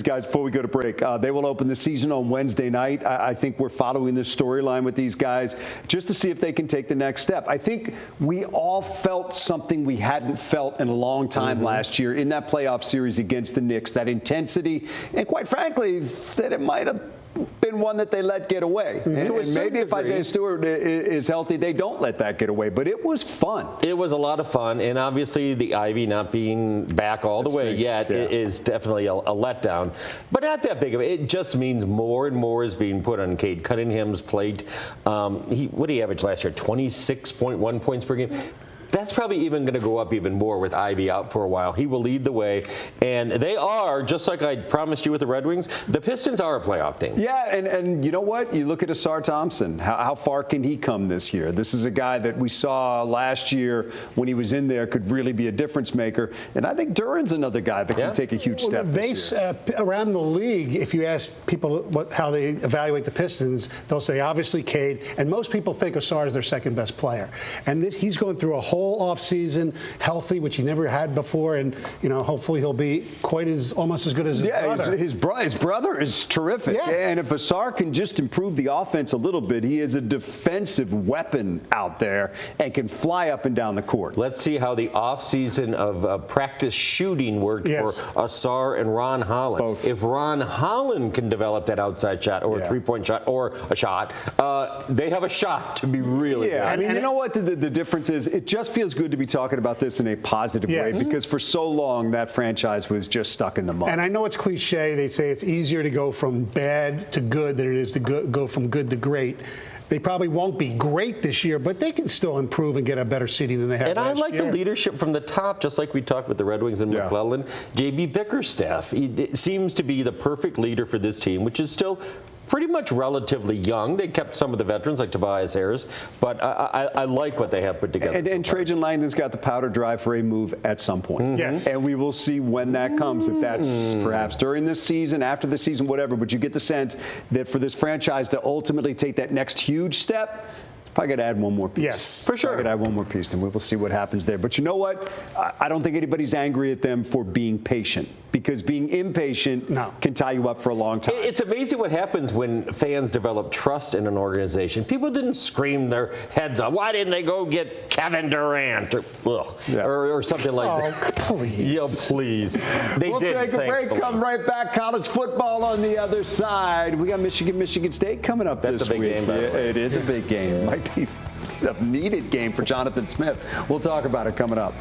Guys, before we go to break, they will open the season on Wednesday night. I think we're following this storyline with these guys just to see if they can take the next step. I think we all felt something we hadn't felt in a long time last year in that playoff series against the Knicks, that intensity, and quite frankly, that it might have been one that they let get away. And maybe if Isaiah Stewart is healthy, they don't let that get away. But it was fun. It was a lot of fun. And obviously the Ivy not being back all the way yet is definitely a letdown. But not that big of it. It just means more and more is being put on Cade Cunningham's plate. What did he average last year? 26.1 points per game. That's probably even going to go up even more with Ivy out for a while. He will lead the way. And they are, just like I promised you with the Red Wings, the Pistons are a playoff team. Yeah, and you know what? You look at Asar Thompson. How far can he come this year? This is a guy that we saw last year when he was in there could really be a difference maker. And I think Duran's another guy that can take a huge step this year. Around the league, if you ask people how they evaluate the Pistons, they'll say obviously Cade. And most people think Asar is their second best player. And he's going through a whole offseason healthy, which he never had before, and hopefully he'll be almost as good as his brother. His brother is terrific. Yeah. And if Asar can just improve the offense a little bit, he is a defensive weapon out there and can fly up and down the court. Let's see how the offseason of practice shooting worked for Asar and Ron Holland. Both. If Ron Holland can develop that outside shot or a three-point shot or a shot, they have a shot to be really good. I mean, you know what the difference is? It just feels good to be talking about this in a positive way, because for so long that franchise was just stuck in the mud. And I know it's cliche. They say it's easier to go from bad to good than it is to go from good to great. They probably won't be great this year, but they can still improve and get a better seeding than they had last year. And I like the leadership from the top, just like we talked with the Red Wings and McClellan. J.B. Bickerstaff, he seems to be the perfect leader for this team, which is still pretty much relatively young. They kept some of the veterans like Tobias Harris, but I like what they have put together. And Trajan Langdon's got the powder dry for a move at some point. Yes. And we will see when that comes, if that's perhaps during this season, after the season, whatever. But you get the sense that for this franchise to ultimately take that next huge step, probably got to add one more piece. Yes, for sure. Got to add one more piece, and we will see what happens there. But you know what? I don't think anybody's angry at them for being patient, because being impatient can tie you up for a long time. It's amazing what happens when fans develop trust in an organization. People didn't scream their heads off. Why didn't they go get Kevin Durant or something like that? Please. Yeah, please. They We'll did. take a break, come right back. College football on the other side. We got Michigan State coming up this week. That's a big game, by the way. It is a big game. Might be a needed game for Jonathan Smith. We'll talk about it coming up.